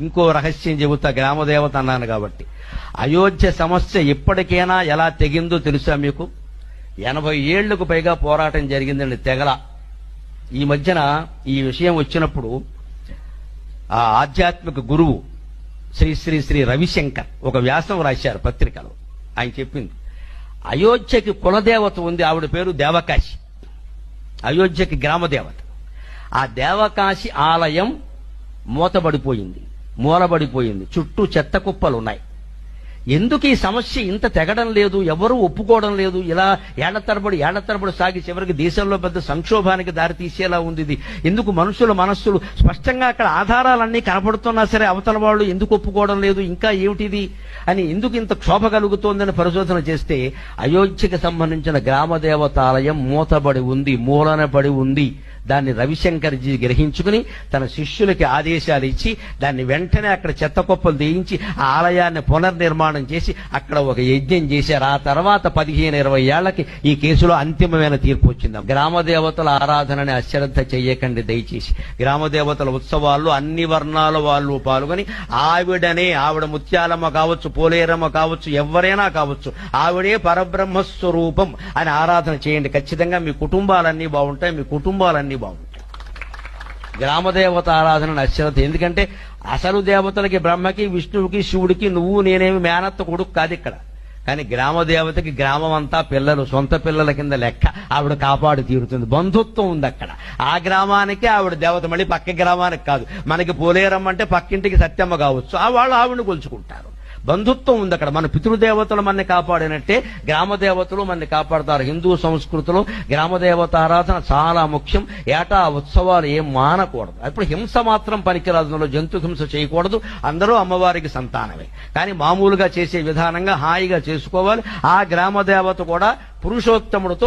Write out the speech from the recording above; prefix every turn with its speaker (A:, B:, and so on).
A: ఇంకో రహస్యం చెబుతా, గ్రామదేవత అన్నాను కాబట్టి. అయోధ్య సమస్య ఇప్పటికైనా ఎలా తెగిందో తెలుసా మీకు? 80 ఏళ్లకు పైగా పోరాటం జరిగిందండి, తెగల. ఈ మధ్యన ఈ విషయం వచ్చినప్పుడు ఆ ఆధ్యాత్మిక గురువు శ్రీ శ్రీ శ్రీ రవిశంకర్ ఒక వ్యాసం రాశారు పత్రికలో. ఆయన చెప్పింది, అయోధ్యకి కులదేవత ఉంది, ఆవిడ పేరు దేవకాశి. అయోధ్యకి గ్రామదేవత. ఆ దేవకాశి ఆలయం మూలబడిపోయింది, చుట్టూ చెత్త కుప్పలు ఉన్నాయి. ఎందుకు ఈ సమస్య ఇంత తెగడం లేదు, ఎవరూ ఒప్పుకోవడం లేదు? ఇలా ఏళ్ల తరబడి సాగి చివరికి దేశంలో పెద్ద సంక్షోభానికి దారితీసేలా ఉంది ఇది. ఎందుకు మనుషుల మనస్సులు స్పష్టంగా అక్కడ ఆధారాలన్నీ కనపడుతున్నా సరే అవతల వాళ్ళు ఎందుకు ఒప్పుకోవడం లేదు, ఇంకా ఏమిటిది అని, ఎందుకు ఇంత క్షోభ కలుగుతోందని పరిశోధన చేస్తే అయోధ్యకి సంబంధించిన గ్రామదేవతాలయం మూలన పడి ఉంది. దాన్ని రవిశంకర్జీ గ్రహించుకుని తన శిష్యులకి ఆదేశాలు ఇచ్చి దాన్ని వెంటనే అక్కడ చెత్త కుప్పలు తీయించి ఆ ఆలయాన్ని పునర్నిర్మాణం చేసి అక్కడ ఒక యజ్ఞం చేశారు. ఆ తర్వాత 15-20 ఏళ్లకి ఈ కేసులో అంతిమమైన తీర్పు వచ్చింది. గ్రామదేవతల ఆరాధనని అశ్రద్ధ చెయ్యకండి దయచేసి. గ్రామదేవతల ఉత్సవాల్లో అన్ని వర్ణాల వాళ్ళు పాల్గొని ఆవిడ ముత్యాలమ్మ కావచ్చు, పోలేరమ్మ కావచ్చు, ఎవరైనా కావచ్చు, ఆవిడే పరబ్రహ్మస్వరూపం అని ఆరాధన చేయండి. ఖచ్చితంగా మీ కుటుంబాలన్నీ బాగుంటాయి, మీ కుటుంబాలన్నీ బాగుంటాయి. గ్రామదేవత ఆరాధన అశ్రద్ధ. ఎందుకంటే అసలు దేవతలకి బ్రహ్మకి, విష్ణువుకి, శివుడికి నువ్వు నేనేమి మేనత్త కొడుకు కాదు ఇక్కడ. కానీ గ్రామదేవతకి గ్రామం అంతా పిల్లలు, సొంత పిల్లల కింద లెక్క. ఆవిడ కాపాడు తీరుతుంది, బంధుత్వం ఉంది అక్కడ. ఆ గ్రామానికి ఆవిడ దేవత, మళ్ళీ పక్క గ్రామానికి కాదు. మనకి పోలేరమ్మ అంటే పక్కింటికి సత్యమ్మ కావచ్చు, వాళ్ళు ఆవిడని కొలుచుకుంటారు. బంధుత్వం ఉంది అక్కడ. మన పితృదేవతలు మనని కాపాడినట్టే గ్రామదేవతలు మనని కాపాడతారు. హిందూ సంస్కృతిలో గ్రామదేవత ఆరాధన చాలా ముఖ్యం. ఏటా ఉత్సవాలు ఏం మానకూడదు. అప్పుడు హింస మాత్రం పనికిరాదు, జంతు హింస చేయకూడదు. అందరూ అమ్మవారికి సంతానమే. కానీ మామూలుగా చేసే విధానంగా హాయిగా చేసుకోవాలి. ఆ గ్రామదేవత కూడా పురుషోత్తముడితో